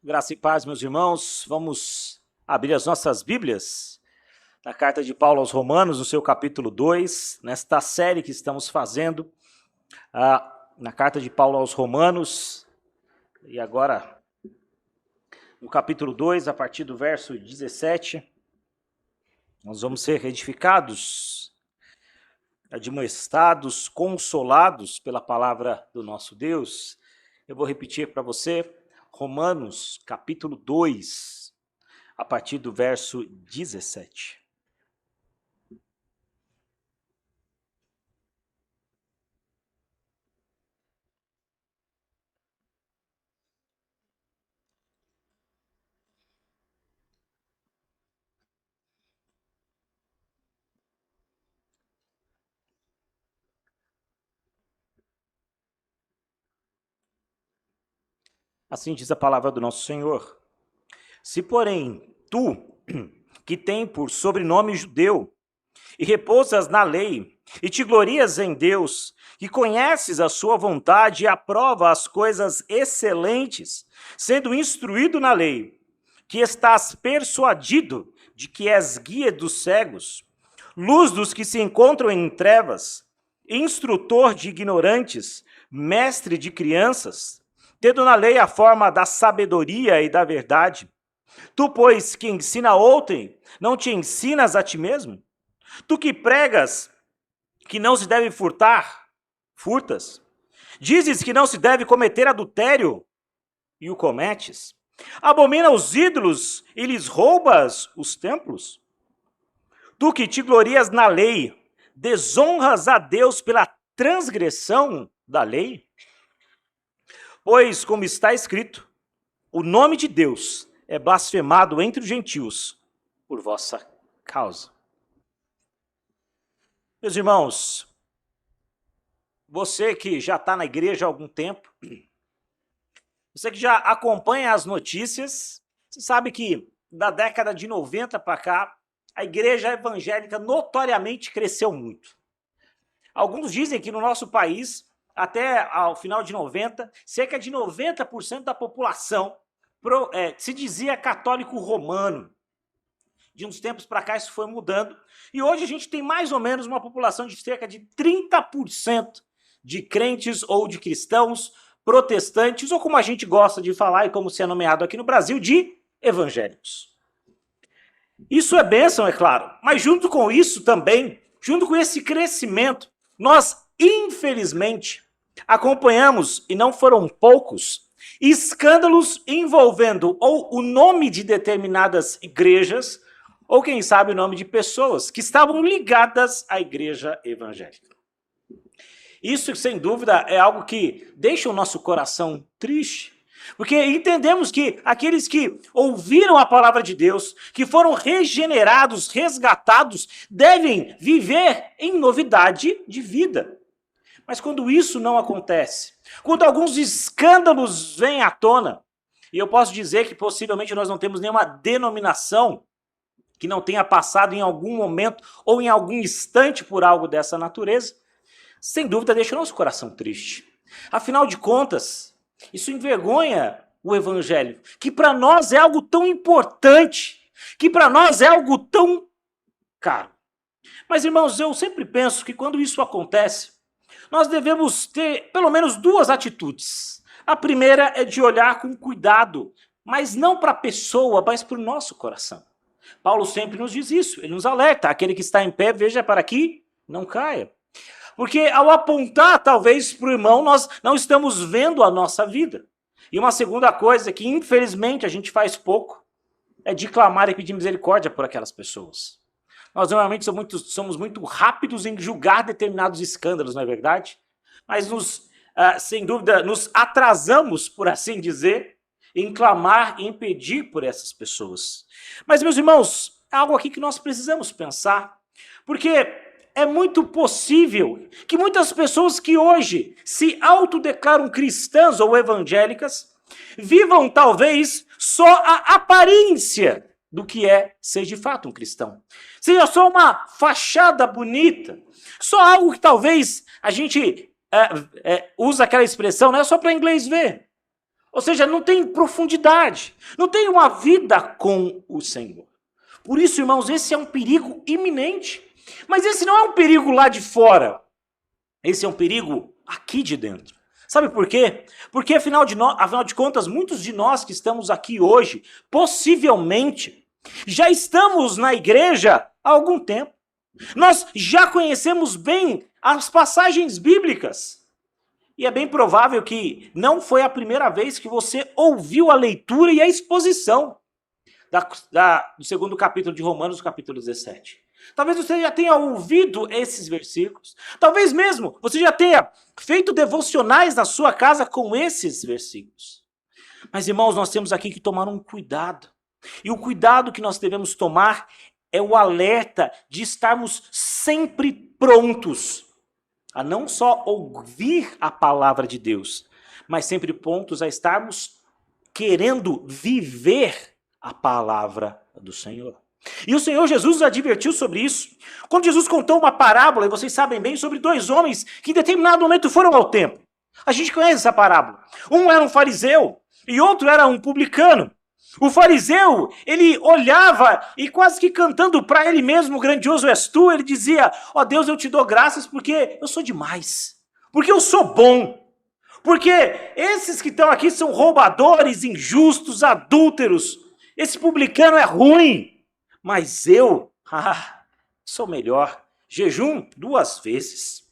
Graça e paz, meus irmãos. Vamos abrir as nossas Bíblias na carta de Paulo aos Romanos, no seu capítulo 2, nesta série que estamos fazendo, na carta de Paulo aos Romanos, e agora no capítulo 2, a partir do verso 17, nós vamos ser edificados, admoestados, consolados pela palavra do nosso Deus. Eu vou repetir para você, Romanos, capítulo 2, a partir do verso 17. Assim diz a palavra do nosso Senhor. Se, porém, tu, que tem por sobrenome judeu, e repousas na lei, e te glorias em Deus, que conheces a sua vontade e aprova as coisas excelentes, sendo instruído na lei, que estás persuadido de que és guia dos cegos, luz dos que se encontram em trevas, instrutor de ignorantes, mestre de crianças, tendo na lei a forma da sabedoria e da verdade. Tu, pois, que ensina outrem, não te ensinas a ti mesmo? Tu que pregas que não se deve furtar, furtas. Dizes que não se deve cometer adultério, e o cometes. Abomina os ídolos e lhes roubas os templos. Tu que te glorias na lei, desonras a Deus pela transgressão da lei? Pois, como está escrito, o nome de Deus é blasfemado entre os gentios por vossa causa. Meus irmãos, você que já está na igreja há algum tempo, você que já acompanha as notícias, você sabe que da década de 90 para cá, a igreja evangélica notoriamente cresceu muito. Alguns dizem que no nosso país, até ao final de 90, cerca de 90% da população se dizia católico romano. De uns tempos para cá isso foi mudando, e hoje a gente tem mais ou menos uma população de cerca de 30% de crentes ou de cristãos, protestantes, ou como a gente gosta de falar e como se é nomeado aqui no Brasil, de evangélicos. Isso é bênção, é claro, mas junto com isso também, junto com esse crescimento, nós, infelizmente, acompanhamos, e não foram poucos, escândalos envolvendo ou o nome de determinadas igrejas, ou quem sabe o nome de pessoas que estavam ligadas à igreja evangélica. Isso, sem dúvida, é algo que deixa o nosso coração triste, porque entendemos que aqueles que ouviram a palavra de Deus, que foram regenerados, resgatados, devem viver em novidade de vida. Mas quando isso não acontece, quando alguns escândalos vêm à tona, e eu posso dizer que possivelmente nós não temos nenhuma denominação que não tenha passado em algum momento ou em algum instante por algo dessa natureza, sem dúvida deixa o nosso coração triste. Afinal de contas, isso envergonha o evangelho, que para nós é algo tão importante, que para nós é algo tão caro. Mas, irmãos, eu sempre penso que quando isso acontece, nós devemos ter pelo menos duas atitudes. A primeira é de olhar com cuidado, mas não para a pessoa, mas para o nosso coração. Paulo sempre nos diz isso, ele nos alerta, aquele que está em pé, veja para que não caia. Porque ao apontar talvez para o irmão, nós não estamos vendo a nossa vida. E uma segunda coisa que infelizmente a gente faz pouco, é de clamar e pedir misericórdia por aquelas pessoas. Nós normalmente somos muito rápidos em julgar determinados escândalos, não é verdade? Mas sem dúvida, nos atrasamos, por assim dizer, em clamar e em pedir por essas pessoas. Mas, meus irmãos, é algo aqui que nós precisamos pensar, porque é muito possível que muitas pessoas que hoje se autodeclaram cristãs ou evangélicas vivam talvez só a aparência do que é ser de fato um cristão. Seja só uma fachada bonita, só algo que talvez a gente usa aquela expressão, não é só para inglês ver. Ou seja, não tem profundidade, não tem uma vida com o Senhor. Por isso, irmãos, esse é um perigo iminente. Mas esse não é um perigo lá de fora. Esse é um perigo aqui de dentro. Sabe por quê? Porque afinal de contas, muitos de nós que estamos aqui hoje, possivelmente, já estamos na igreja há algum tempo. Nós já conhecemos bem as passagens bíblicas. E é bem provável que não foi a primeira vez que você ouviu a leitura e a exposição do segundo capítulo de Romanos, capítulo 17. Talvez você já tenha ouvido esses versículos. Talvez mesmo você já tenha feito devocionais na sua casa com esses versículos. Mas, irmãos, nós temos aqui que tomar um cuidado. E o cuidado que nós devemos tomar é o alerta de estarmos sempre prontos a não só ouvir a palavra de Deus, mas sempre prontos a estarmos querendo viver a palavra do Senhor. E o Senhor Jesus nos advertiu sobre isso. Quando Jesus contou uma parábola, e vocês sabem bem, sobre dois homens que em determinado momento foram ao templo. A gente conhece essa parábola. Um era um fariseu e outro era um publicano. O fariseu, ele olhava e quase que cantando para ele mesmo, grandioso és tu, ele dizia, ó Deus, eu te dou graças porque eu sou demais, porque eu sou bom, porque esses que estão aqui são roubadores, injustos, adúlteros, esse publicano é ruim. Mas eu, sou melhor. Jejum 2 vezes.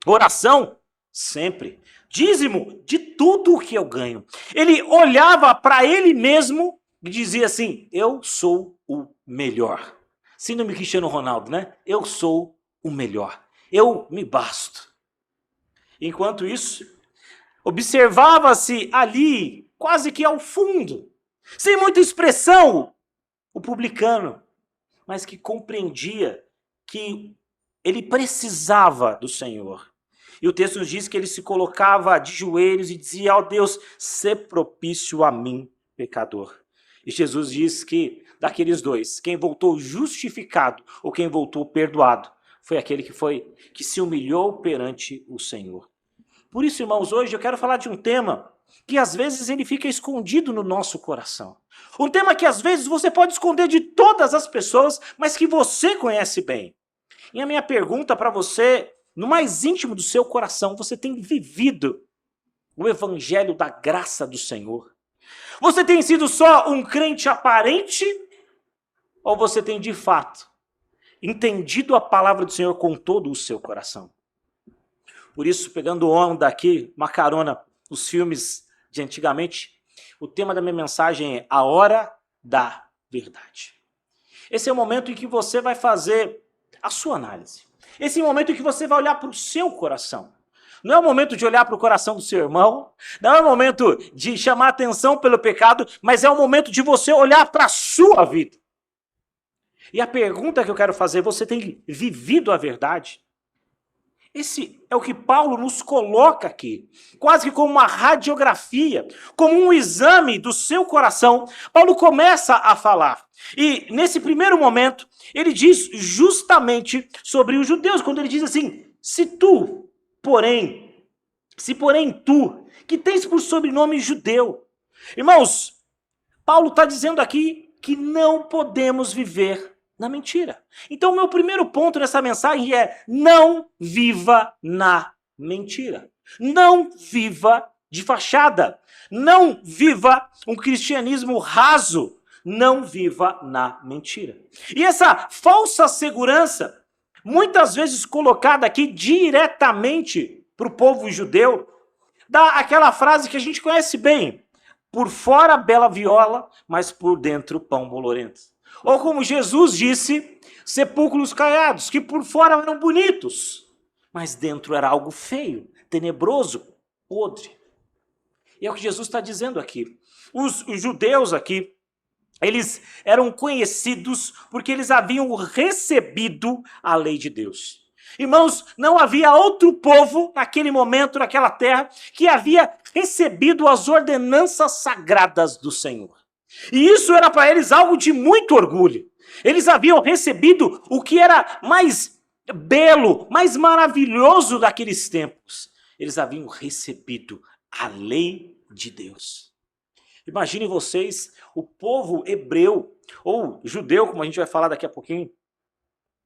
Oração sempre. Dízimo de tudo o que eu ganho. Ele olhava para ele mesmo e dizia assim, eu sou o melhor. Síndrome Cristiano Ronaldo, né? Eu sou o melhor. Eu me basto. Enquanto isso, observava-se ali, quase que ao fundo, sem muita expressão, o publicano, mas que compreendia que ele precisava do Senhor. E o texto nos diz que ele se colocava de joelhos e dizia, ó Deus, sê propício a mim, pecador. E Jesus diz que daqueles dois, quem voltou justificado ou quem voltou perdoado, foi aquele que se humilhou perante o Senhor. Por isso, irmãos, hoje eu quero falar de um tema que às vezes ele fica escondido no nosso coração. Um tema que às vezes você pode esconder de todas as pessoas, mas que você conhece bem. E a minha pergunta para você, no mais íntimo do seu coração, você tem vivido o evangelho da graça do Senhor? Você tem sido só um crente aparente? Ou você tem de fato entendido a palavra do Senhor com todo o seu coração? Por isso, pegando onda aqui, uma carona, os filmes de antigamente, o tema da minha mensagem é a hora da verdade. Esse é o momento em que você vai fazer a sua análise. Esse é o momento em que você vai olhar para o seu coração. Não é o momento de olhar para o coração do seu irmão, não é o momento de chamar atenção pelo pecado, mas é o momento de você olhar para a sua vida. E a pergunta que eu quero fazer, você tem vivido a verdade? Esse é o que Paulo nos coloca aqui, quase que como uma radiografia, como um exame do seu coração. Paulo começa a falar. E nesse primeiro momento, ele diz justamente sobre os judeus, quando ele diz assim, se porém tu, que tens por sobrenome judeu. Irmãos, Paulo está dizendo aqui que não podemos viver na mentira. Então o meu primeiro ponto nessa mensagem é, não viva na mentira. Não viva de fachada. Não viva um cristianismo raso. Não viva na mentira. E essa falsa segurança, muitas vezes colocada aqui diretamente para o povo judeu, dá aquela frase que a gente conhece bem, por fora bela viola, mas por dentro pão bolorento. Ou como Jesus disse, sepulcros caiados, que por fora eram bonitos, mas dentro era algo feio, tenebroso, podre. E é o que Jesus está dizendo aqui. Os judeus aqui, eles eram conhecidos porque eles haviam recebido a lei de Deus. Irmãos, não havia outro povo naquele momento, naquela terra, que havia recebido as ordenanças sagradas do Senhor. E isso era para eles algo de muito orgulho. Eles haviam recebido o que era mais belo, mais maravilhoso daqueles tempos. Eles haviam recebido a lei de Deus. Imaginem vocês, o povo hebreu, ou judeu, como a gente vai falar daqui a pouquinho,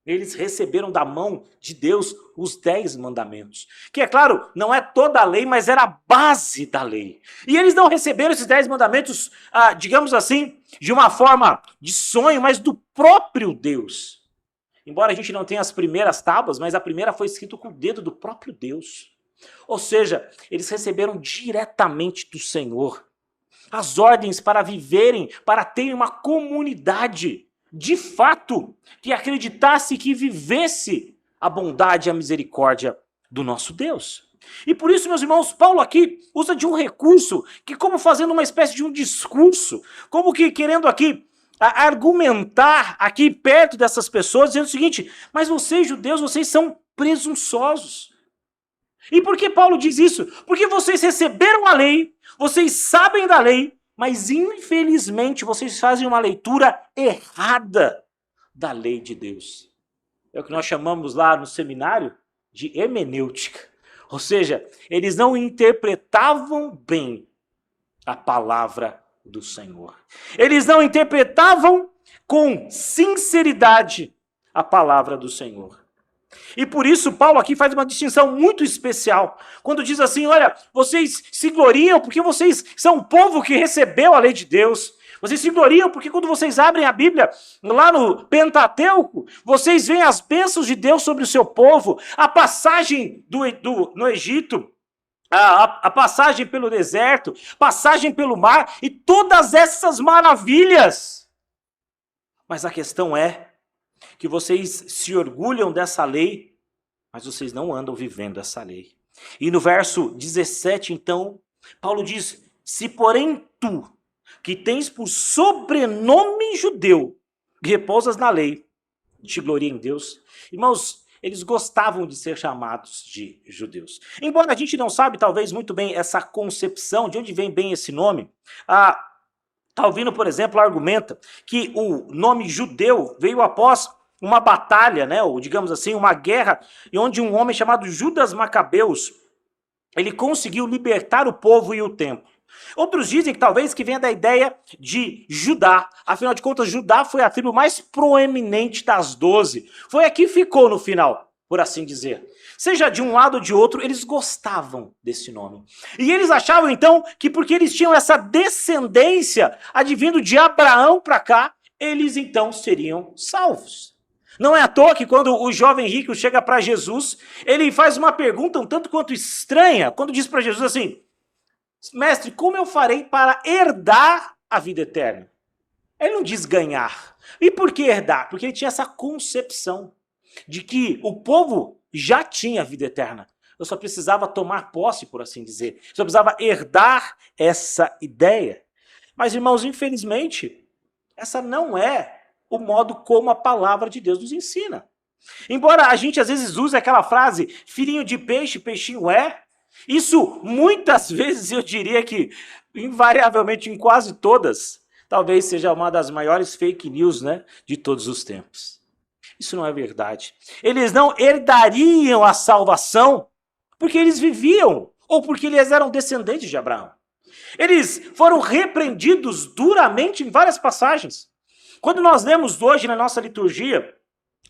eles receberam da mão de Deus os 10 mandamentos. Que é claro, não é toda a lei, mas era a base da lei. E eles não receberam esses 10 mandamentos, digamos assim, de uma forma de sonho, mas do próprio Deus. Embora a gente não tenha as primeiras tábuas, mas a primeira foi escrita com o dedo do próprio Deus. Ou seja, eles receberam diretamente do Senhor as ordens para viverem, para terem uma comunidade de fato, que acreditasse, que vivesse a bondade e a misericórdia do nosso Deus. E por isso, meus irmãos, Paulo aqui usa de um recurso que, como fazendo uma espécie de um discurso, como que querendo aqui argumentar aqui perto dessas pessoas, dizendo o seguinte: mas vocês, judeus, vocês são presunçosos. E por que Paulo diz isso? Porque vocês receberam a lei, vocês sabem da lei, mas infelizmente vocês fazem uma leitura errada da lei de Deus. É o que nós chamamos lá no seminário de hermenêutica. Ou seja, eles não interpretavam bem a palavra do Senhor. Eles não interpretavam com sinceridade a palavra do Senhor. E por isso Paulo aqui faz uma distinção muito especial, quando diz assim: olha, vocês se gloriam porque vocês são um povo que recebeu a lei de Deus. Vocês se gloriam porque quando vocês abrem a Bíblia, lá no Pentateuco, vocês veem as bênçãos de Deus sobre o seu povo, a passagem no Egito, a passagem pelo deserto, passagem pelo mar e todas essas maravilhas. Mas a questão é que vocês se orgulham dessa lei, mas vocês não andam vivendo essa lei. E no verso 17, então, Paulo diz: se porém tu, que tens por sobrenome judeu, que repousas na lei, te gloria em Deus. Irmãos, eles gostavam de ser chamados de judeus. Embora a gente não sabe, talvez, muito bem essa concepção, de onde vem bem esse nome, Calvino, por exemplo, argumenta que o nome judeu veio após uma batalha, né, ou digamos assim, uma guerra, onde um homem chamado Judas Macabeus, ele conseguiu libertar o povo e o templo. Outros dizem que talvez que venha da ideia de Judá. Afinal de contas, Judá foi a tribo mais proeminente das 12. Foi a que ficou no final, por assim dizer. Seja de um lado ou de outro, eles gostavam desse nome. E eles achavam então que porque eles tinham essa descendência advindo de Abraão para cá, eles então seriam salvos. Não é à toa que quando o jovem rico chega para Jesus, ele faz uma pergunta um tanto quanto estranha, quando diz para Jesus assim: mestre, como eu farei para herdar a vida eterna? Ele não diz ganhar. E por que herdar? Porque ele tinha essa concepção de que o povo já tinha vida eterna. Eu só precisava tomar posse, por assim dizer. Eu só precisava herdar essa ideia. Mas, irmãos, infelizmente, essa não é o modo como a palavra de Deus nos ensina. Embora a gente às vezes use aquela frase, filhinho de peixe, peixinho é, isso muitas vezes eu diria que, invariavelmente em quase todas, talvez seja uma das maiores fake news, né, de todos os tempos. Isso não é verdade. Eles não herdariam a salvação porque eles viviam ou porque eles eram descendentes de Abraão. Eles foram repreendidos duramente em várias passagens. Quando nós lemos hoje na nossa liturgia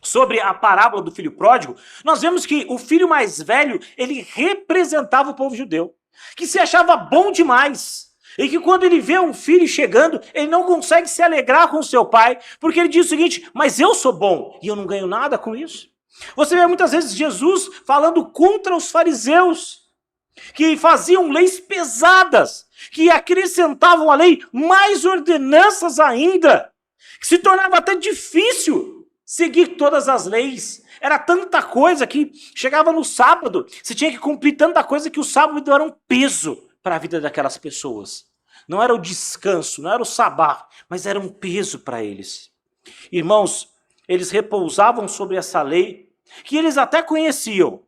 sobre a parábola do filho pródigo, nós vemos que o filho mais velho, ele representava o povo judeu, que se achava bom demais. E que quando ele vê um filho chegando, ele não consegue se alegrar com seu pai, porque ele diz o seguinte: mas eu sou bom e eu não ganho nada com isso. Você vê muitas vezes Jesus falando contra os fariseus, que faziam leis pesadas, que acrescentavam à lei mais ordenanças ainda, que se tornava até difícil seguir todas as leis. Era tanta coisa que chegava no sábado, você tinha que cumprir tanta coisa que o sábado era um peso para a vida daquelas pessoas. Não era o descanso, não era o sabá, mas era um peso para eles. Irmãos, eles repousavam sobre essa lei, que eles até conheciam,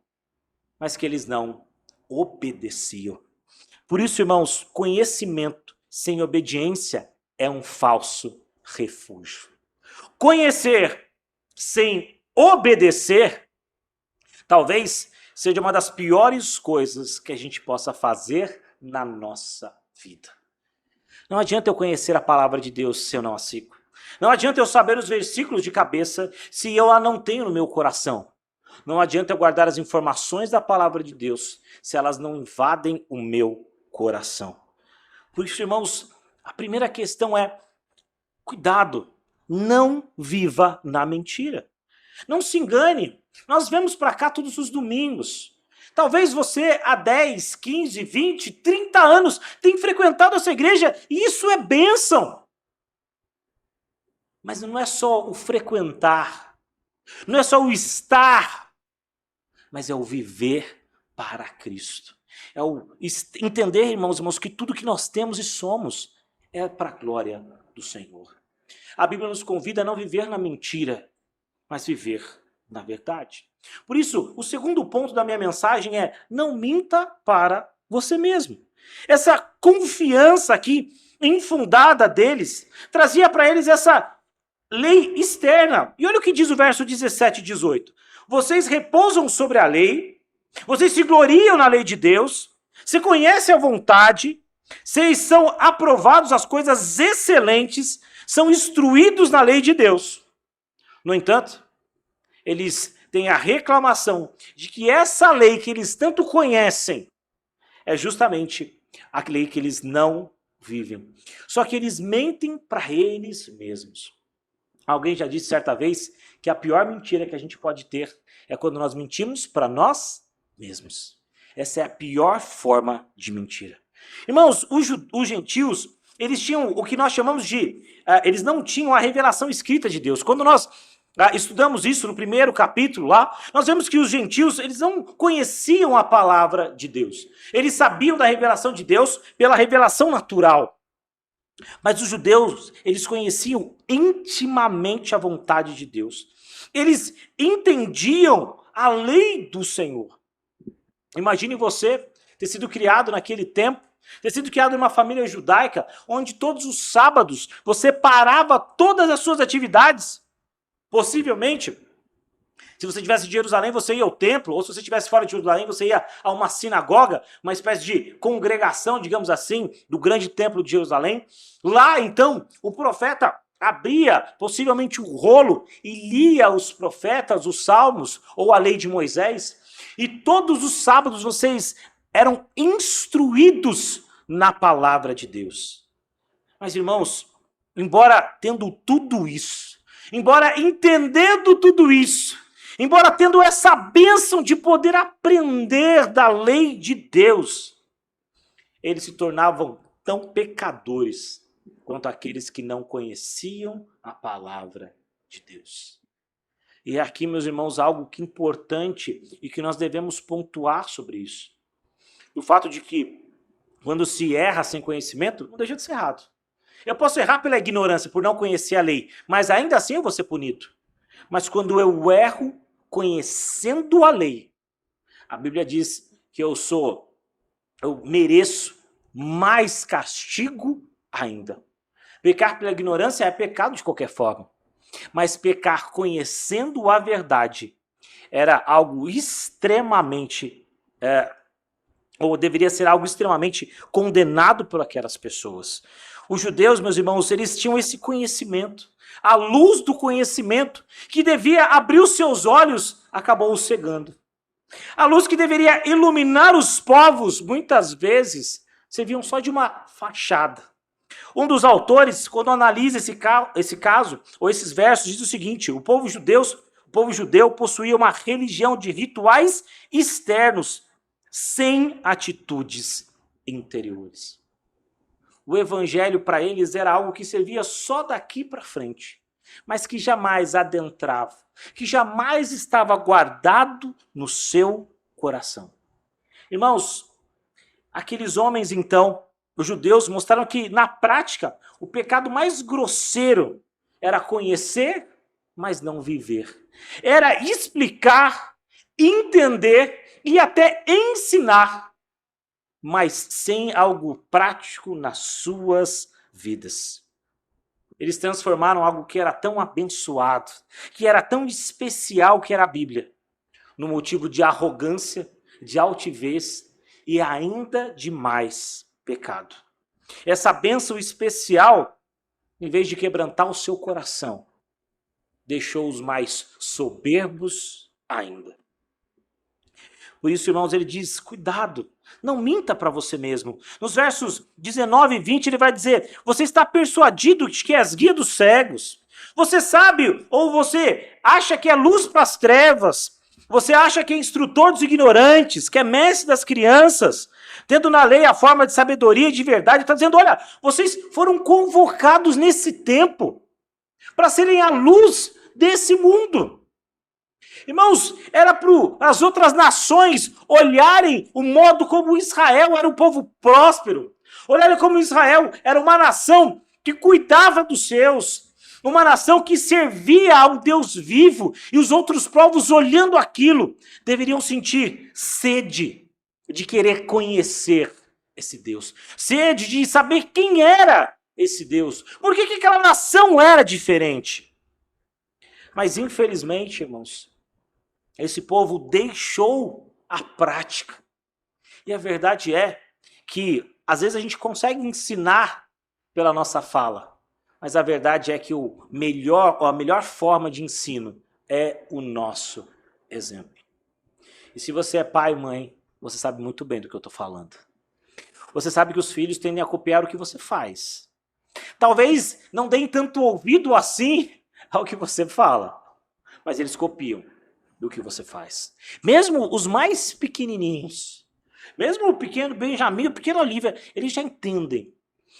mas que eles não obedeciam. Por isso, irmãos, conhecimento sem obediência é um falso refúgio. Conhecer sem obedecer, talvez seja uma das piores coisas que a gente possa fazer na nossa vida. Não adianta eu conhecer a palavra de Deus se eu não a sigo. Não adianta eu saber os versículos de cabeça se eu a não tenho no meu coração. Não adianta eu guardar as informações da palavra de Deus se elas não invadem o meu coração. Por isso, irmãos, a primeira questão é: cuidado, não viva na mentira. Não se engane, nós vemos para cá todos os domingos. Talvez você há 10, 15, 20, 30 anos tenha frequentado essa igreja e isso é bênção. Mas não é só o frequentar, não é só o estar, mas é o viver para Cristo. É o entender, irmãos, que tudo que nós temos e somos é para a glória do Senhor. A Bíblia nos convida a não viver na mentira, mas viver na verdade. Por isso, o segundo ponto da minha mensagem é: não minta para você mesmo. Essa confiança aqui, infundada deles, trazia para eles essa lei externa. E olha o que diz o verso 17 e 18. Vocês repousam sobre a lei, vocês se gloriam na lei de Deus, você conhece a vontade, vocês são aprovados as coisas excelentes, são instruídos na lei de Deus. No entanto, eles têm a reclamação de que essa lei que eles tanto conhecem é justamente a lei que eles não vivem. Só que eles mentem para eles mesmos. Alguém já disse certa vez que a pior mentira que a gente pode ter é quando nós mentimos para nós mesmos. Essa é a pior forma de mentira. Irmãos, os gentios, eles tinham o que nós chamamos de... eles não tinham a revelação escrita de Deus. Quando nós estudamos isso no primeiro capítulo lá, nós vemos que os gentios, eles não conheciam a palavra de Deus. Eles sabiam da revelação de Deus pela revelação natural. Mas os judeus, eles conheciam intimamente a vontade de Deus. Eles entendiam a lei do Senhor. Imagine você ter sido criado naquele tempo, ter sido criado numa família judaica, onde todos os sábados você parava todas as suas atividades. Possivelmente, se você estivesse em Jerusalém, você ia ao templo, ou se você estivesse fora de Jerusalém, você ia a uma sinagoga, uma espécie de congregação, digamos assim, do grande templo de Jerusalém. Lá, então, o profeta abria possivelmente o rolo e lia os profetas, os salmos, ou a lei de Moisés, e todos os sábados vocês eram instruídos na palavra de Deus. Mas, irmãos, embora tendo tudo isso, embora entendendo tudo isso, embora tendo essa bênção de poder aprender da lei de Deus, eles se tornavam tão pecadores quanto aqueles que não conheciam a palavra de Deus. E aqui, meus irmãos, algo que é importante e que nós devemos pontuar sobre isso. O fato de que, quando se erra sem conhecimento, não deixa de ser errado. Eu posso errar pela ignorância, por não conhecer a lei, mas ainda assim eu vou ser punido. Mas quando eu erro conhecendo a lei, a Bíblia diz que eu mereço mais castigo ainda. Pecar pela ignorância é pecado de qualquer forma. Mas pecar conhecendo a verdade era algo extremamente, ou deveria ser algo extremamente condenado por aquelas pessoas. Os judeus, meus irmãos, eles tinham esse conhecimento. A luz do conhecimento que devia abrir os seus olhos acabou os cegando. A luz que deveria iluminar os povos, muitas vezes, serviam só de uma fachada. Um dos autores, quando analisa esse caso, ou esses versos, diz o seguinte: o povo judeu possuía uma religião de rituais externos, sem atitudes interiores. O evangelho para eles era algo que servia só daqui para frente, mas que jamais adentrava, que jamais estava guardado no seu coração. Irmãos, aqueles homens então, os judeus, mostraram que na prática o pecado mais grosseiro era conhecer, mas não viver. Era explicar, entender e até ensinar, mas sem algo prático nas suas vidas. Eles transformaram algo que era tão abençoado, que era tão especial, que era a Bíblia, no motivo de arrogância, de altivez e ainda de mais pecado. Essa bênção especial, em vez de quebrantar o seu coração, deixou os mais soberbos ainda. Por isso, irmãos, ele diz, cuidado, não minta para você mesmo. Nos versos 19 e 20 ele vai dizer, você está persuadido de que és guia dos cegos. Você sabe ou você acha que é luz para as trevas. Você acha que é instrutor dos ignorantes, que é mestre das crianças, tendo na lei a forma de sabedoria e de verdade. Está dizendo, olha, vocês foram convocados nesse tempo para serem a luz desse mundo. Irmãos, era para as outras nações olharem o modo como Israel era um povo próspero. Olharem como Israel era uma nação que cuidava dos seus. Uma nação que servia a um Deus vivo. E os outros povos, olhando aquilo, deveriam sentir sede de querer conhecer esse Deus. Sede de saber quem era esse Deus. Por que aquela nação era diferente? Mas, infelizmente, irmãos, esse povo deixou a prática. E a verdade é que, às vezes, a gente consegue ensinar pela nossa fala. Mas a verdade é que a melhor forma de ensino é o nosso exemplo. E se você é pai e mãe, você sabe muito bem do que eu estou falando. Você sabe que os filhos tendem a copiar o que você faz. Talvez não deem tanto ouvido assim ao que você fala, mas eles copiam do que você faz. Mesmo os mais pequenininhos, mesmo o pequeno Benjamin, o pequeno Olivia, eles já entendem,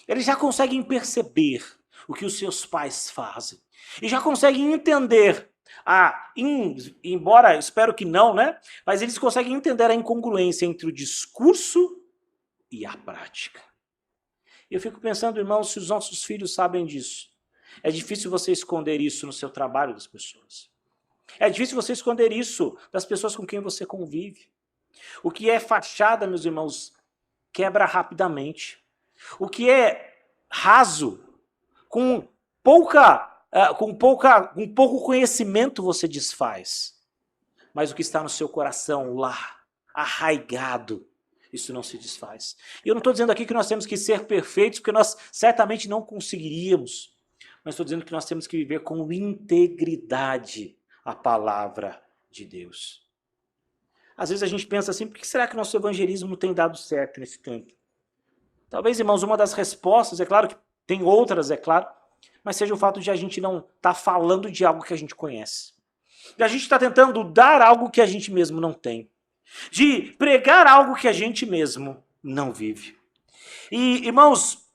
eles já conseguem perceber o que os seus pais fazem. E já conseguem entender, embora, espero que não, né? Mas eles conseguem entender a incongruência entre o discurso e a prática. Eu fico pensando, irmãos, se os nossos filhos sabem disso. É difícil você esconder isso no seu trabalho das pessoas. É difícil você esconder isso das pessoas com quem você convive. O que é fachada, meus irmãos, quebra rapidamente. O que é raso, com pouco conhecimento você desfaz. Mas o que está no seu coração lá, arraigado, isso não se desfaz. E eu não estou dizendo aqui que nós temos que ser perfeitos, porque nós certamente não conseguiríamos. Mas estou dizendo que nós temos que viver com integridade a palavra de Deus. Às vezes a gente pensa assim, por que será que nosso evangelismo não tem dado certo nesse tempo? Talvez, irmãos, uma das respostas, é claro que tem outras, é claro, mas seja o fato de a gente não estar falando de algo que a gente conhece. De a gente estar tentando dar algo que a gente mesmo não tem. De pregar algo que a gente mesmo não vive. E, irmãos,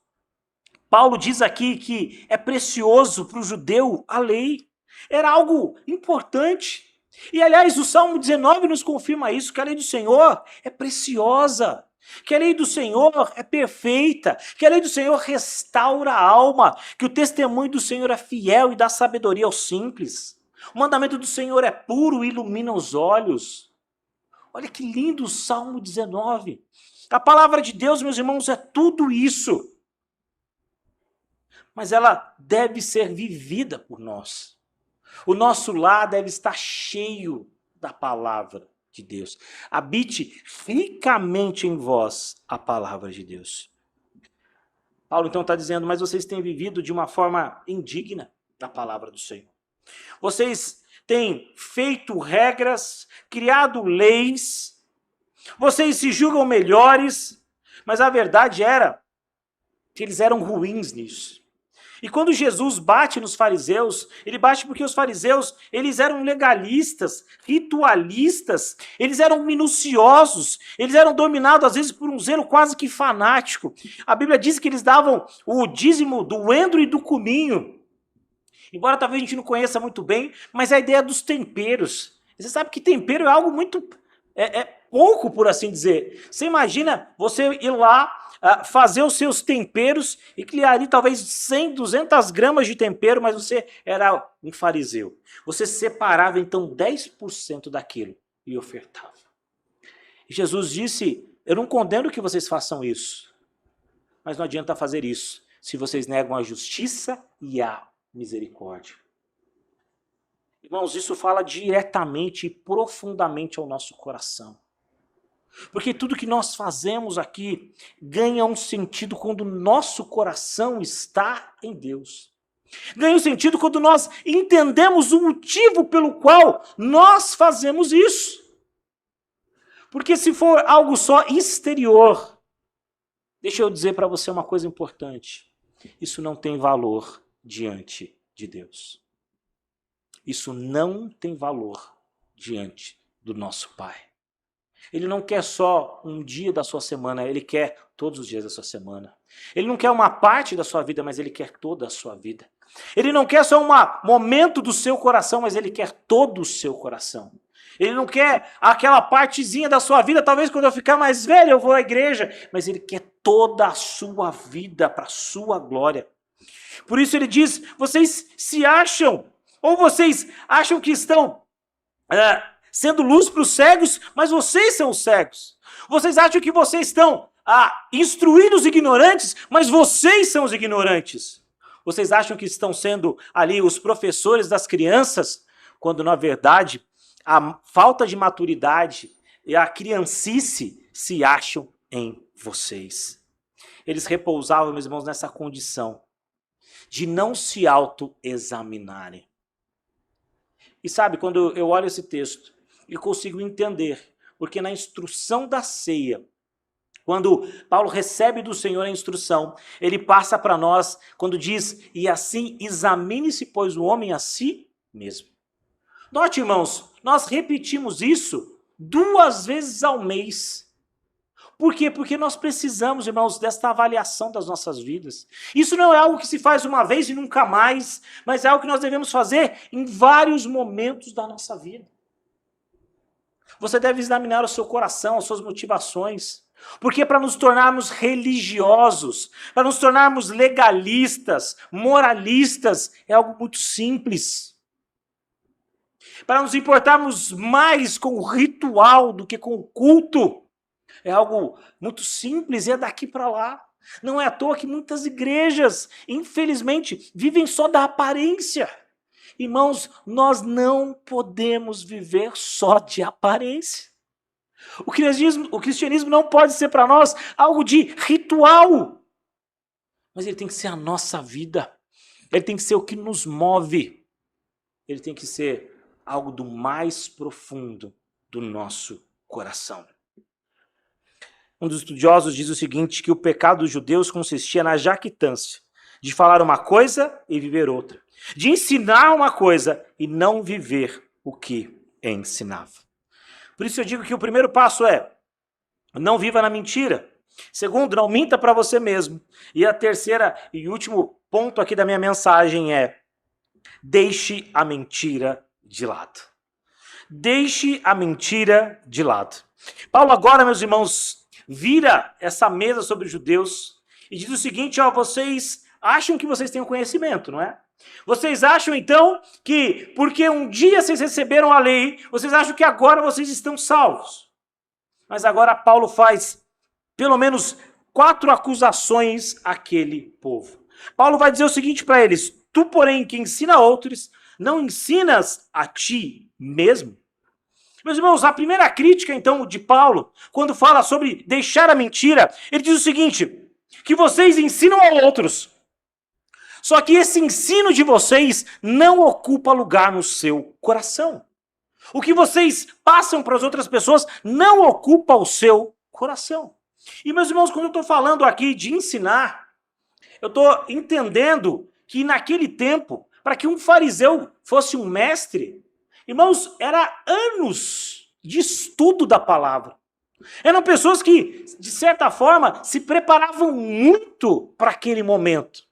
Paulo diz aqui que é precioso para o judeu a lei. Era algo importante. E, aliás, o Salmo 19 nos confirma isso, que a lei do Senhor é preciosa. Que a lei do Senhor é perfeita, que a lei do Senhor restaura a alma, que o testemunho do Senhor é fiel e dá sabedoria aos simples. O mandamento do Senhor é puro e ilumina os olhos. Olha que lindo o Salmo 19. A palavra de Deus, meus irmãos, é tudo isso. Mas ela deve ser vivida por nós. O nosso lar deve estar cheio da palavra de Deus. Habite ricamente em vós a palavra de Deus. Paulo então está dizendo, mas vocês têm vivido de uma forma indigna da palavra do Senhor. Vocês têm feito regras, criado leis, vocês se julgam melhores, mas a verdade era que eles eram ruins nisso. E quando Jesus bate nos fariseus, ele bate porque os fariseus, eles eram legalistas, ritualistas, eles eram minuciosos, eles eram dominados às vezes por um zelo quase que fanático. A Bíblia diz que eles davam o dízimo do endro e do cominho. Embora talvez a gente não conheça muito bem, mas a ideia dos temperos. Você sabe que tempero é algo muito... pouco, por assim dizer. Você imagina você ir lá, fazer os seus temperos e criar ali talvez 100, 200 gramas de tempero, mas você era um fariseu. Você separava então 10% daquilo e ofertava. E Jesus disse, eu não condeno que vocês façam isso, mas não adianta fazer isso se vocês negam a justiça e a misericórdia. Irmãos, isso fala diretamente e profundamente ao nosso coração. Porque tudo que nós fazemos aqui ganha um sentido quando o nosso coração está em Deus. Ganha um sentido quando nós entendemos o motivo pelo qual nós fazemos isso. Porque se for algo só exterior, deixa eu dizer para você uma coisa importante. Isso não tem valor diante de Deus. Isso não tem valor diante do nosso Pai. Ele não quer só um dia da sua semana, ele quer todos os dias da sua semana. Ele não quer uma parte da sua vida, mas ele quer toda a sua vida. Ele não quer só um momento do seu coração, mas ele quer todo o seu coração. Ele não quer aquela partezinha da sua vida, talvez quando eu ficar mais velho eu vou à igreja, mas ele quer toda a sua vida para a sua glória. Por isso ele diz, vocês se acham, ou vocês acham que estão sendo luz para os cegos, mas vocês são os cegos. Vocês acham que vocês estão instruindo os ignorantes, mas vocês são os ignorantes. Vocês acham que estão sendo ali os professores das crianças, quando na verdade a falta de maturidade e a criancice se acham em vocês. Eles repousavam, meus irmãos, nessa condição de não se autoexaminarem. E sabe, quando eu olho esse texto, eu consigo entender, porque na instrução da ceia, quando Paulo recebe do Senhor a instrução, ele passa para nós, quando diz, e assim examine-se, pois, o homem a si mesmo. Note, irmãos, nós repetimos isso 2 vezes ao mês. Por quê? Porque nós precisamos, irmãos, desta avaliação das nossas vidas. Isso não é algo que se faz uma vez e nunca mais, mas é algo que nós devemos fazer em vários momentos da nossa vida. Você deve examinar o seu coração, as suas motivações. Porque para nos tornarmos religiosos, para nos tornarmos legalistas, moralistas, é algo muito simples. Para nos importarmos mais com o ritual do que com o culto, é algo muito simples e é daqui para lá. Não é à toa que muitas igrejas, infelizmente, vivem só da aparência. Irmãos, nós não podemos viver só de aparência. O cristianismo não pode ser para nós algo de ritual. Mas ele tem que ser a nossa vida. Ele tem que ser o que nos move. Ele tem que ser algo do mais profundo do nosso coração. Um dos estudiosos diz o seguinte, que o pecado dos judeus consistia na jactância, de falar uma coisa e viver outra, de ensinar uma coisa e não viver o que ensinava. Por isso eu digo que o primeiro passo é, não viva na mentira. Segundo, não minta para você mesmo. E a terceira e último ponto aqui da minha mensagem é, deixe a mentira de lado. Deixe a mentira de lado. Paulo agora, meus irmãos, vira essa mesa sobre os judeus e diz o seguinte, ó, vocês acham que vocês têm o conhecimento, não é? Vocês acham então que porque um dia vocês receberam a lei, vocês acham que agora vocês estão salvos. Mas agora Paulo faz pelo menos 4 acusações àquele povo. Paulo vai dizer o seguinte para eles, tu porém que ensina a outros, não ensinas a ti mesmo? Meus irmãos, a primeira crítica, então, de Paulo, quando fala sobre deixar a mentira, ele diz o seguinte, que vocês ensinam a outros, só que esse ensino de vocês não ocupa lugar no seu coração. O que vocês passam para as outras pessoas não ocupa o seu coração. E, meus irmãos, quando eu estou falando aqui de ensinar, eu estou entendendo que naquele tempo, para que um fariseu fosse um mestre, irmãos, era anos de estudo da palavra. Eram pessoas que, de certa forma, se preparavam muito para aquele momento.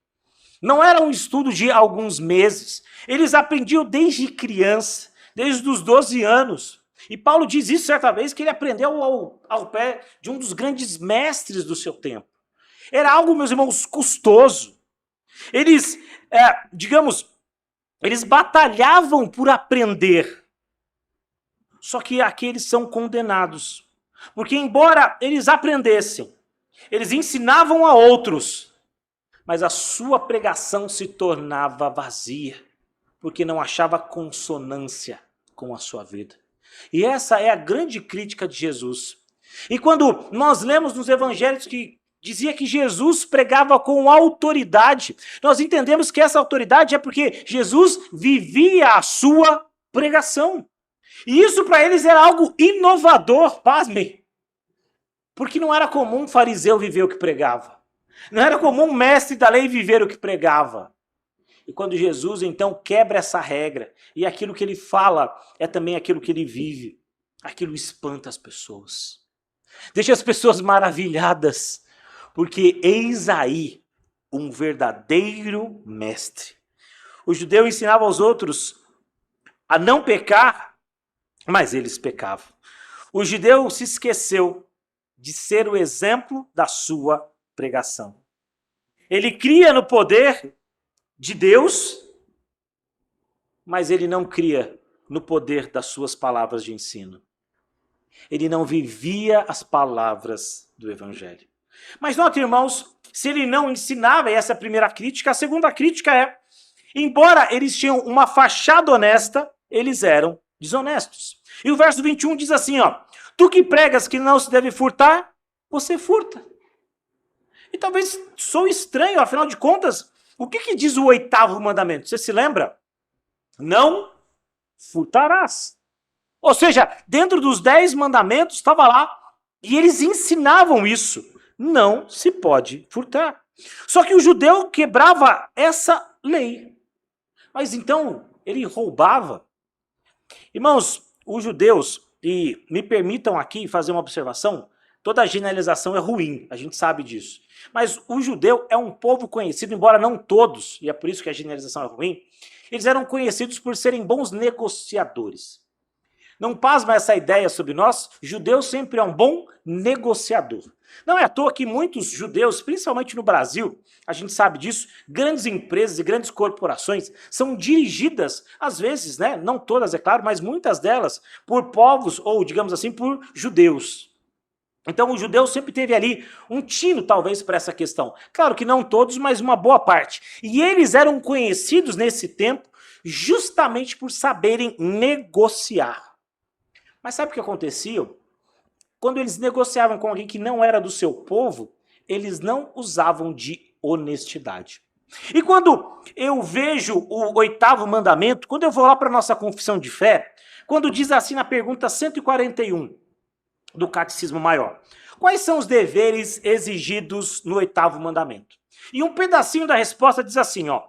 Não era um estudo de alguns meses. Eles aprendiam desde criança, desde os 12 anos. E Paulo diz isso certa vez, que ele aprendeu ao pé de um dos grandes mestres do seu tempo. Era algo, meus irmãos, custoso. Eles, eles batalhavam por aprender. Só que aqueles são condenados. Porque embora eles aprendessem, eles ensinavam a outros, mas a sua pregação se tornava vazia, porque não achava consonância com a sua vida. E essa é a grande crítica de Jesus. E quando nós lemos nos evangelhos que dizia que Jesus pregava com autoridade, nós entendemos que essa autoridade é porque Jesus vivia a sua pregação. E isso para eles era algo inovador, pasmem. Porque não era comum um fariseu viver o que pregava. Não era comum um mestre da lei viver o que pregava. E quando Jesus então quebra essa regra, e aquilo que ele fala é também aquilo que ele vive, aquilo espanta as pessoas. Deixa as pessoas maravilhadas, porque eis aí um verdadeiro mestre. O judeu ensinava aos outros a não pecar, mas eles pecavam. O judeu se esqueceu de ser o exemplo da sua pregação. Ele cria no poder de Deus, mas ele não cria no poder das suas palavras de ensino. Ele não vivia as palavras do evangelho. Mas note, irmãos, se ele não ensinava, e essa é a primeira crítica, a segunda crítica é, embora eles tinham uma fachada honesta, eles eram desonestos. E o verso 21 diz assim, ó, tu que pregas que não se deve furtar, você furta. E talvez sou estranho, afinal de contas, o que diz o 8º mandamento? Você se lembra? Não furtarás. Ou seja, dentro dos 10 mandamentos estava lá, e eles ensinavam isso. Não se pode furtar. Só que o judeu quebrava essa lei. Mas então, ele roubava. Irmãos, os judeus, e me permitam aqui fazer uma observação, toda generalização é ruim, a gente sabe disso. Mas o judeu é um povo conhecido, embora não todos, e é por isso que a generalização é ruim, eles eram conhecidos por serem bons negociadores. Não pasma essa ideia sobre nós, judeu sempre é um bom negociador. Não é à toa que muitos judeus, principalmente no Brasil, a gente sabe disso, grandes empresas e grandes corporações são dirigidas, às vezes, né, não todas é claro, mas muitas delas, por povos, ou digamos assim, por judeus. Então o judeu sempre teve ali um tino, talvez, para essa questão. Claro que não todos, mas uma boa parte. E eles eram conhecidos nesse tempo justamente por saberem negociar. Mas sabe o que acontecia? Quando eles negociavam com alguém que não era do seu povo, eles não usavam de honestidade. E quando eu vejo o 8º mandamento, quando eu vou lá para a nossa confissão de fé, quando diz assim na pergunta 141 do Catecismo Maior, quais são os deveres exigidos no 8º mandamento? E um pedacinho da resposta diz assim, ó,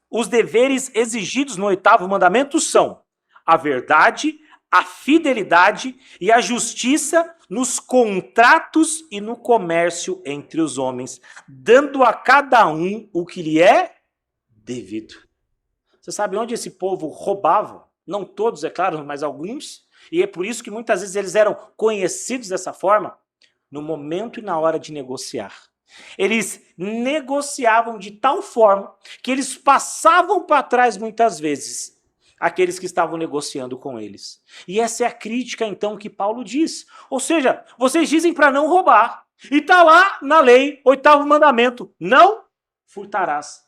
os deveres exigidos no 8º mandamento são a verdade, a fidelidade e a justiça nos contratos e no comércio entre os homens, dando a cada um o que lhe é devido. Você sabe onde esse povo roubava? Não todos, é claro, mas alguns. E é por isso que muitas vezes eles eram conhecidos dessa forma, no momento e na hora de negociar. Eles negociavam de tal forma que eles passavam para trás muitas vezes aqueles que estavam negociando com eles. E essa é a crítica, então, que Paulo diz. Ou seja, vocês dizem para não roubar. E está lá na lei, 8º mandamento, não furtarás.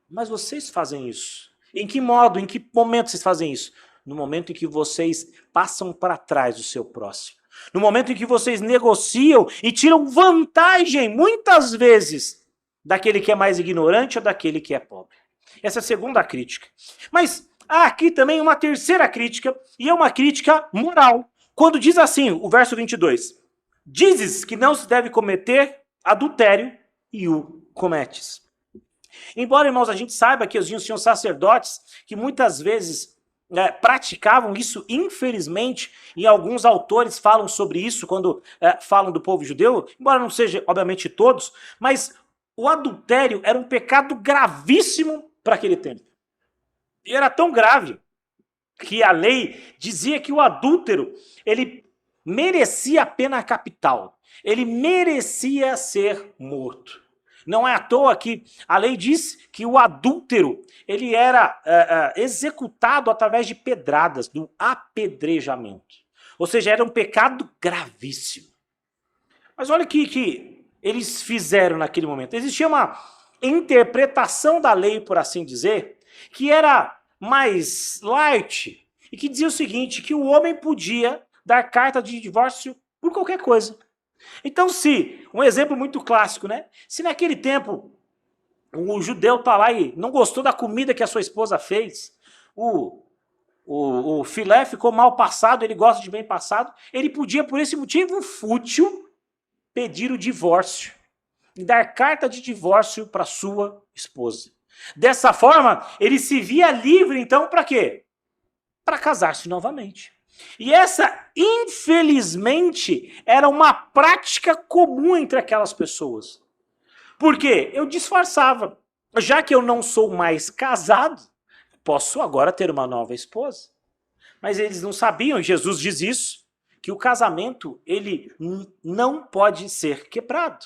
Mas vocês fazem isso. Em que modo, em que momento vocês fazem isso? No momento em que vocês passam para trás do seu próximo. No momento em que vocês negociam e tiram vantagem, muitas vezes, daquele que é mais ignorante ou daquele que é pobre. Essa é a segunda crítica. Mas há aqui também uma terceira crítica, e é uma crítica moral. Quando diz assim, o verso 22, dizes que não se deve cometer adultério e o cometes. Embora, irmãos, a gente saiba que os tinham sacerdotes que muitas vezes praticavam isso, infelizmente, e alguns autores falam sobre isso quando falam do povo judeu, embora não seja, obviamente, todos, mas o adultério era um pecado gravíssimo para aquele tempo. E era tão grave que a lei dizia que o adúltero, ele merecia a pena capital. Ele merecia ser morto. Não é à toa que a lei diz que o adúltero, ele era executado através de pedradas, do apedrejamento. Ou seja, era um pecado gravíssimo. Mas olha o que eles fizeram naquele momento. Existia uma interpretação da lei, por assim dizer, que era mais light, e que dizia o seguinte, que o homem podia dar carta de divórcio por qualquer coisa. Então, se, um exemplo muito clássico, né? Se naquele tempo o judeu está lá e não gostou da comida que a sua esposa fez, o filé ficou mal passado, ele gosta de bem passado, ele podia, por esse motivo fútil, pedir o divórcio e dar carta de divórcio para sua esposa. Dessa forma, ele se via livre, então, para quê? Para casar-se novamente. E essa, infelizmente, era uma prática comum entre aquelas pessoas. Por quê? Eu disfarçava. Já que eu não sou mais casado, posso agora ter uma nova esposa. Mas eles não sabiam, Jesus diz isso, que o casamento, ele não pode ser quebrado.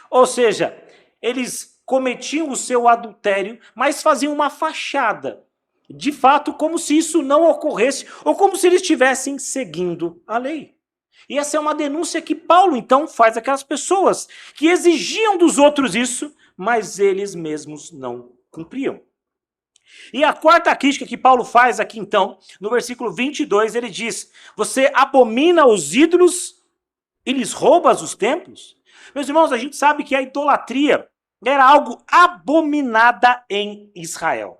Ou seja, eles cometiam o seu adultério, mas faziam uma fachada. De fato, como se isso não ocorresse, ou como se eles estivessem seguindo a lei. E essa é uma denúncia que Paulo, então, faz àquelas pessoas que exigiam dos outros isso, mas eles mesmos não cumpriam. E a quarta crítica que Paulo faz aqui, então, no versículo 22, ele diz: você abomina os ídolos e lhes roubas os templos? Meus irmãos, a gente sabe que a idolatria era algo abominada em Israel.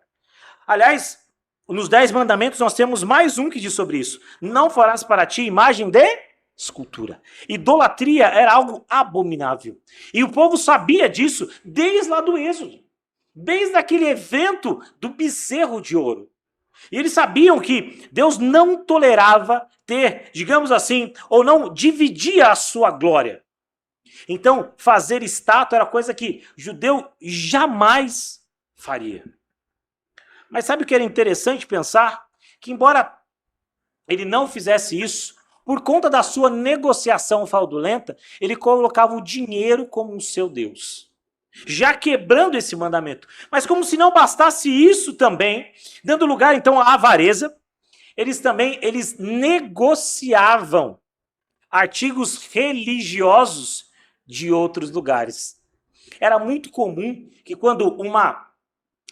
Aliás, nos 10 mandamentos nós temos mais um que diz sobre isso. Não farás para ti imagem de escultura. Idolatria era algo abominável. E o povo sabia disso desde lá do Êxodo. Desde aquele evento do bezerro de ouro. E eles sabiam que Deus não tolerava ter, digamos assim, ou não dividia a sua glória. Então, fazer estátua era coisa que judeu jamais faria. Mas sabe o que era interessante pensar? Que embora ele não fizesse isso, por conta da sua negociação fraudulenta, ele colocava o dinheiro como o seu Deus. Já quebrando esse mandamento. Mas como se não bastasse isso também, dando lugar então à avareza, eles negociavam artigos religiosos de outros lugares. Era muito comum que quando uma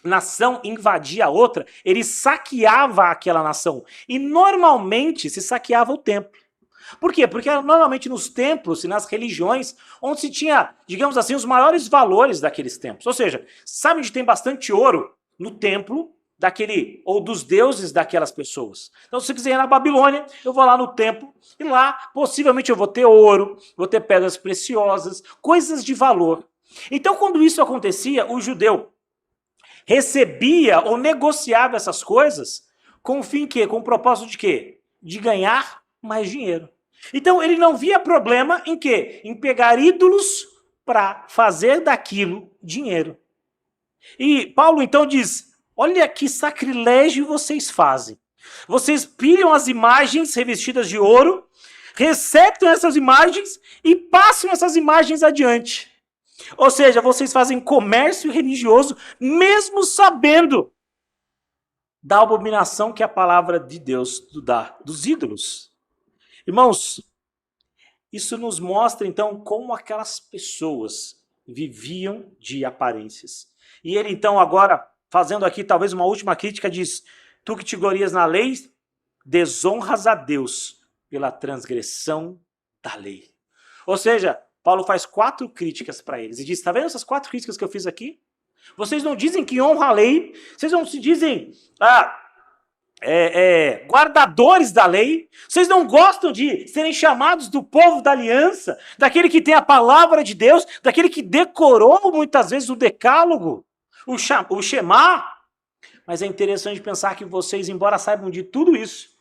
nação invadia a outra, ele saqueava aquela nação. E normalmente se saqueava o templo. Por quê? Porque era normalmente nos templos e nas religiões onde se tinha, digamos assim, os maiores valores daqueles templos. Ou seja, sabe onde tem bastante ouro? No templo daquele, ou dos deuses daquelas pessoas. Então, se você quiser ir na Babilônia, eu vou lá no templo e lá, possivelmente, eu vou ter ouro, vou ter pedras preciosas, coisas de valor. Então, quando isso acontecia, o judeu recebia ou negociava essas coisas com o fim que? Com o propósito de quê? De ganhar mais dinheiro. Então ele não via problema em quê? Em pegar ídolos para fazer daquilo dinheiro. E Paulo então diz: olha que sacrilégio vocês fazem. Vocês pilham as imagens revestidas de ouro, receptam essas imagens e passam essas imagens adiante. Ou seja, vocês fazem comércio religioso mesmo sabendo da abominação que a palavra de Deus dá, dos ídolos. Irmãos, isso nos mostra então como aquelas pessoas viviam de aparências. E ele então agora, fazendo aqui talvez uma última crítica, diz: tu que te glorias na lei, desonras a Deus pela transgressão da lei. Ou seja, Paulo faz 4 críticas para eles e diz: está vendo essas 4 críticas que eu fiz aqui? Vocês não dizem que honram a lei, vocês não se dizem guardadores da lei, vocês não gostam de serem chamados do povo da aliança, daquele que tem a palavra de Deus, daquele que decorou muitas vezes o decálogo, o Shema. Mas é interessante pensar que vocês, embora saibam de tudo isso,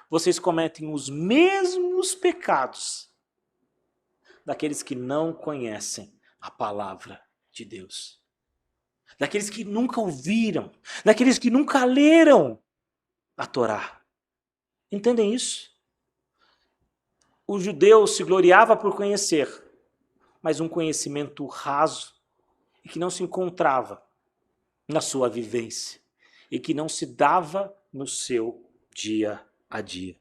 vocês cometem os mesmos pecados daqueles que não conhecem a palavra de Deus. Daqueles que nunca ouviram, daqueles que nunca leram a Torá. Entendem isso? O judeu se gloriava por conhecer, mas um conhecimento raso e que não se encontrava na sua vivência e que não se dava no seu dia a dia.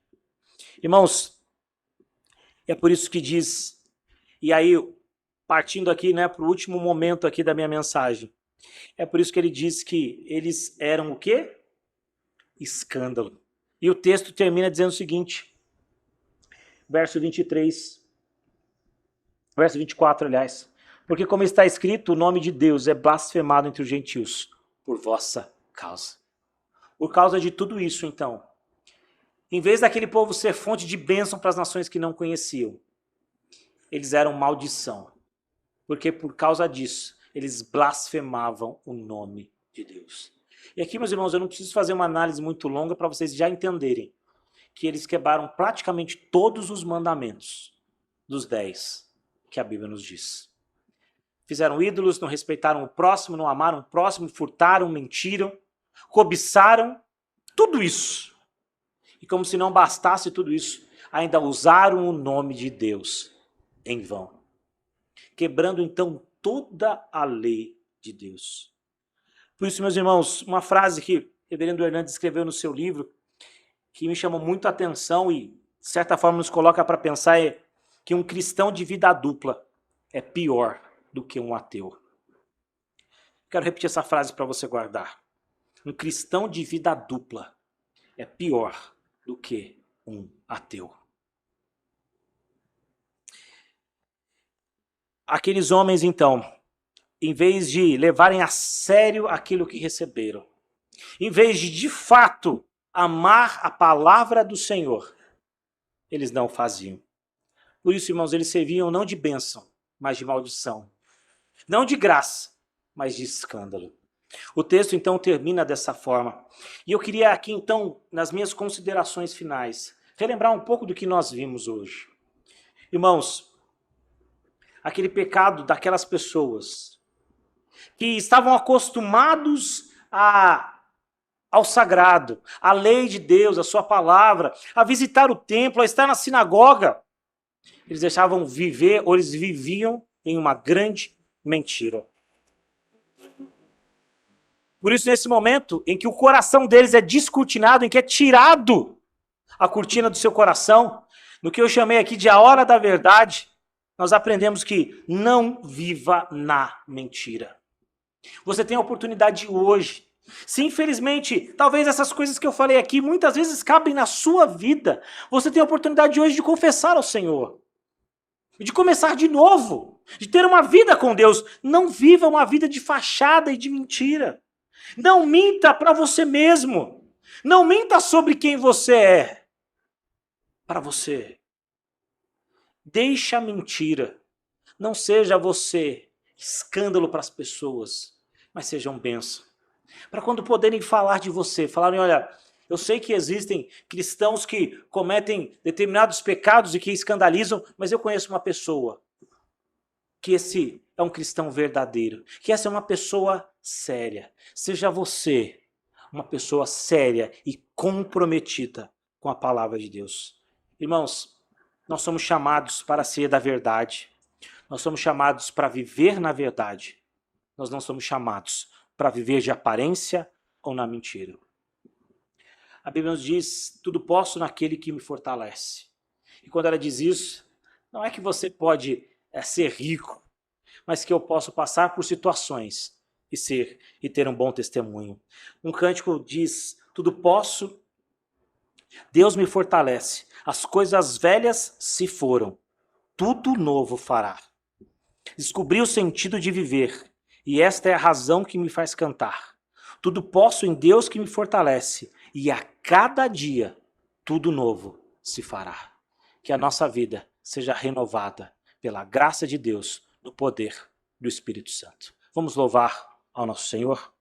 Irmãos, é por isso que diz, e aí partindo aqui, né, para o último momento aqui da minha mensagem, é por isso que ele diz que eles eram o quê? Escândalo. E o texto termina dizendo o seguinte, verso 23. Verso 24, aliás. Porque como está escrito, o nome de Deus é blasfemado entre os gentios, por vossa causa. Por causa de tudo isso, então, em vez daquele povo ser fonte de bênção para as nações que não conheciam, eles eram maldição. Porque por causa disso, eles blasfemavam o nome de Deus. E aqui, meus irmãos, eu não preciso fazer uma análise muito longa para vocês já entenderem que eles quebraram praticamente todos os mandamentos dos 10 que a Bíblia nos diz. Fizeram ídolos, não respeitaram o próximo, não amaram o próximo, furtaram, mentiram, cobiçaram, tudo isso. E como se não bastasse tudo isso, ainda usaram o nome de Deus em vão. Quebrando então toda a lei de Deus. Por isso, meus irmãos, uma frase que o reverendo Hernandes escreveu no seu livro, que me chamou muito a atenção e, de certa forma, nos coloca para pensar é que um cristão de vida dupla é pior do que um ateu. Quero repetir essa frase para você guardar. Um cristão de vida dupla é pior do que um ateu. Aqueles homens, então, em vez de levarem a sério aquilo que receberam, em vez de fato, amar a palavra do Senhor, eles não faziam. Por isso, irmãos, eles serviam não de bênção, mas de maldição. Não de graça, mas de escândalo. O texto, então, termina dessa forma. E eu queria aqui, então, nas minhas considerações finais, relembrar um pouco do que nós vimos hoje. Irmãos, aquele pecado daquelas pessoas que estavam acostumados ao sagrado, à lei de Deus, à sua palavra, a visitar o templo, a estar na sinagoga. Eles deixavam viver, ou eles viviam em uma grande mentira. Por isso, nesse momento em que o coração deles é descortinado, em que é tirado a cortina do seu coração, no que eu chamei aqui de a hora da verdade, nós aprendemos que não viva na mentira. Você tem a oportunidade hoje. Se infelizmente, talvez essas coisas que eu falei aqui muitas vezes cabem na sua vida, você tem a oportunidade hoje de confessar ao Senhor. De começar de novo. De ter uma vida com Deus. Não viva uma vida de fachada e de mentira. Não minta para você mesmo. Não minta sobre quem você é. Para você. Deixa a mentira. Não seja você escândalo para as pessoas, mas seja um bênção. Para quando poderem falar de você, falarem, olha, eu sei que existem cristãos que cometem determinados pecados e que escandalizam, mas eu conheço uma pessoa que esse é um cristão verdadeiro, que essa é uma pessoa séria. Seja você uma pessoa séria e comprometida com a palavra de Deus. Irmãos, nós somos chamados para ser da verdade. Nós somos chamados para viver na verdade. Nós não somos chamados para viver de aparência ou na mentira. A Bíblia nos diz, tudo posso naquele que me fortalece. E quando ela diz isso, não é que você pode ser rico, mas que eu posso passar por situações e ter um bom testemunho. Um cântico diz, tudo posso, Deus me fortalece, as coisas velhas se foram, tudo novo fará. Descobri o sentido de viver, e esta é a razão que me faz cantar. Tudo posso em Deus que me fortalece, e a cada dia tudo novo se fará. Que a nossa vida seja renovada pela graça de Deus, no poder do Espírito Santo. Vamos louvar ao nosso Senhor?